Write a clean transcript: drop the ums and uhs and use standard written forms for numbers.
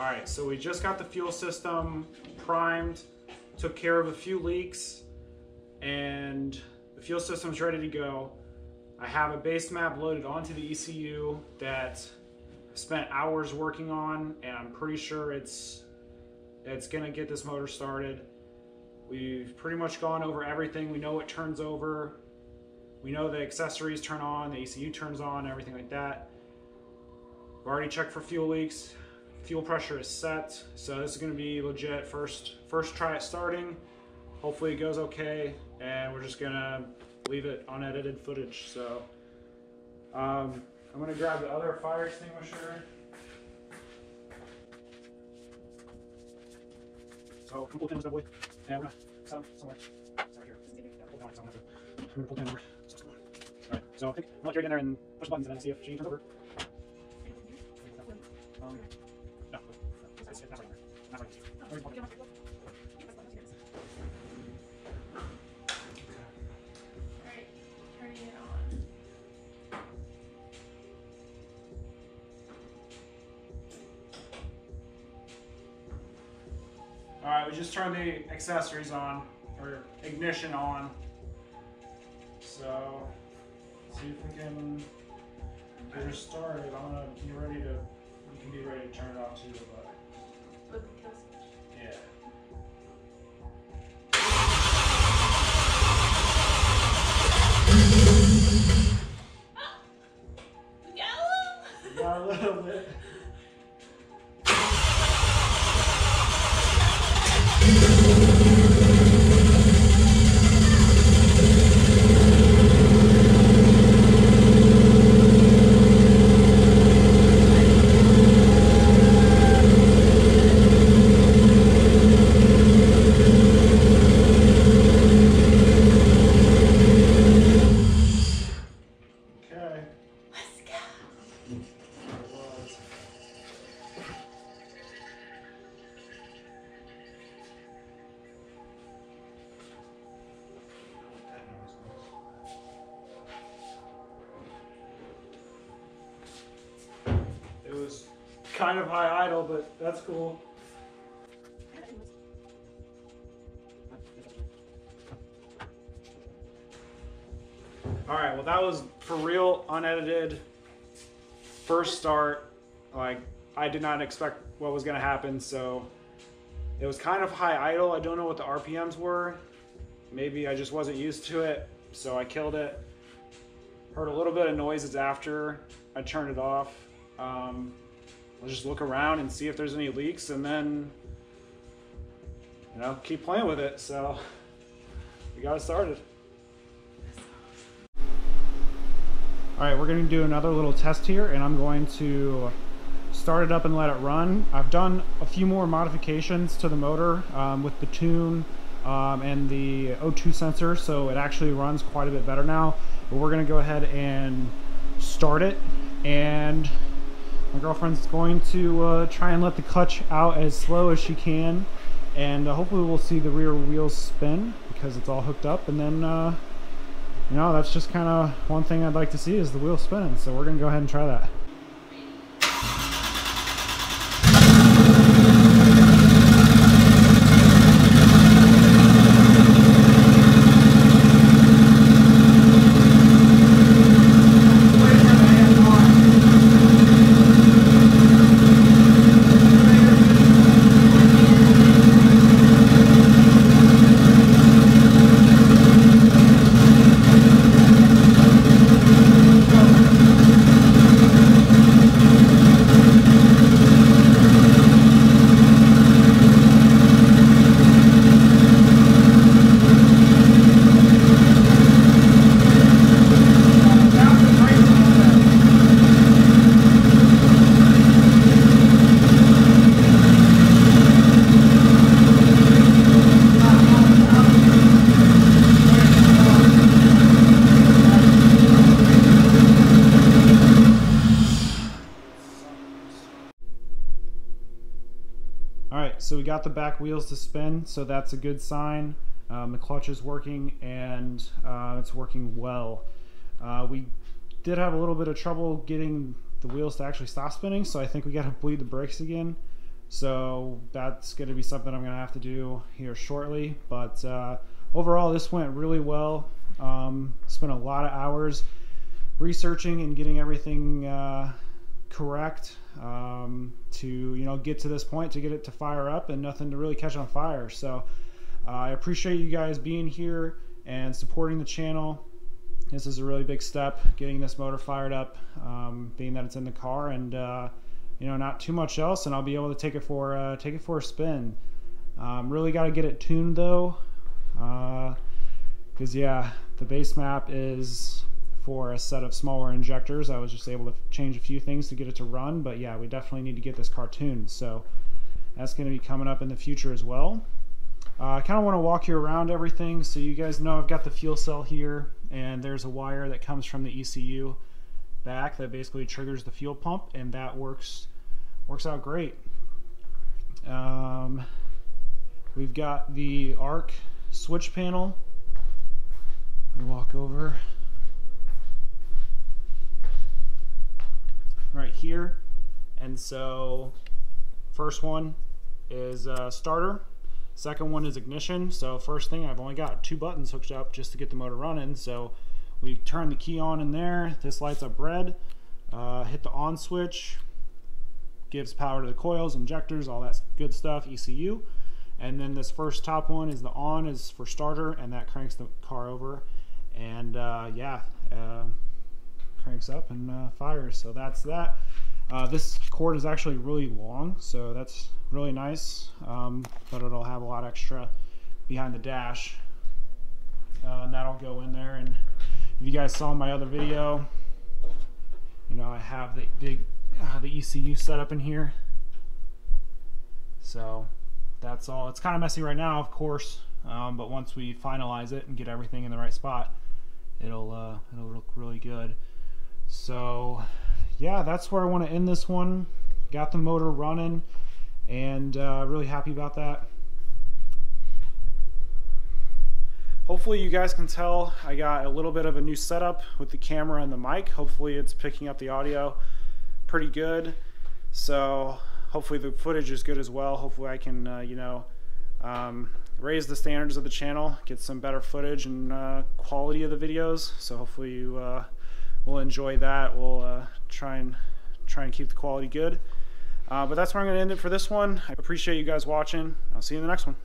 All right, so we just got the fuel system primed, took care of a few leaks, and the fuel system's ready to go. I have a base map loaded onto the ECU that I spent hours working on, and I'm pretty sure it's gonna get this motor started. We've pretty much gone over everything. We know what turns over. We know the accessories turn on, the ECU turns on, everything like that. We've already checked for fuel leaks. Fuel pressure is set, so this is going to be legit first try at starting. Hopefully it goes okay, and we're just going to leave it unedited footage. So I'm going to grab the other fire extinguisher. So pull pin this way, and we're going to set them somewhere. Right here. Yeah, pull down somewhere. We're going to pull pin over. All right, so I think I'll let Carrie get in there and push the buttons and then see if she turns over. No, it's not right there. Not right there. Alright, turning it on. Alright, we just turned the accessories on, or ignition on. So, see if we can get her started. I'm gonna be ready to. You can be ready to turn it off too, but With the kill switch. yeah. No! Got a little bit. It was kind of high idle, but that's cool. Alright, well that was for real, unedited, first start. Like, I did not expect what was going to happen, so it was kind of high idle. I don't know what the RPMs were. Maybe I just wasn't used to it, so I killed it. Heard a little bit of noises after I turned it off. I'll just look around and see if there's any leaks, and then, you know, keep playing with it. So we got it started. All right, we're going to do another little test here, and I'm going to start it up and let it run. I've done a few more modifications to the motor with the tune and the O2 sensor, so it actually runs quite a bit better now. But we're going to go ahead and start it, and my girlfriend's going to try and let the clutch out as slow as she can, and hopefully we'll see the rear wheels spin because it's all hooked up, and then you know, that's just kind of one thing I'd like to see is the wheels spinning, so we're going to go ahead and try that. Alright, so we got the back wheels to spin, so that's a good sign. The clutch is working, and it's working well. We did have a little bit of trouble getting the wheels to actually stop spinning, so I think we got to bleed the brakes again. So that's going to be something I'm going to have to do here shortly. But overall, this went really well. Spent a lot of hours researching and getting everything correct to get to this point, to get it to fire up and nothing to really catch on fire. So I appreciate you guys being here and supporting the channel. This is a really big step, getting this motor fired up, being that it's in the car, and not too much else, and I'll be able to take it for a spin. Really got to get it tuned though, because the base map is for a set of smaller injectors. I was just able to change a few things to get it to run, but yeah, we definitely need to get this car tuned. So that's going to be coming up in the future as well. I kind of want to walk you around everything so you guys know I've got the fuel cell here, and there's a wire that comes from the ECU back that basically triggers the fuel pump, and that works out great. We've got the ARC switch panel. Let me walk over right here, and so first one is starter, second one is ignition. So first thing, I've only got 2 buttons hooked up just to get the motor running. So we turn the key on in there, this lights up red, hit the on switch, gives power to the coils, injectors, all that good stuff, ECU. And then this first top one is the on, is for starter, and that cranks the car over, and cranks up and fires. So that's that. This cord is actually really long, so that's really nice, but it'll have a lot extra behind the dash, and that'll go in there. And if you guys saw my other video, I have the ECU set up in here. So that's all. It's kind of messy right now, of course, but once we finalize it and get everything in the right spot, it'll look really good. So yeah, that's where I want to end this one. Got the motor running, and really happy about that. Hopefully you guys can tell I got a little bit of a new setup with the camera and the mic. Hopefully it's picking up the audio pretty good. So hopefully the footage is good as well. Hopefully I can raise the standards of the channel, get some better footage and quality of the videos. So hopefully you will enjoy that. We'll try and keep the quality good. But that's where I'm going to end it for this one. I appreciate you guys watching. I'll see you in the next one.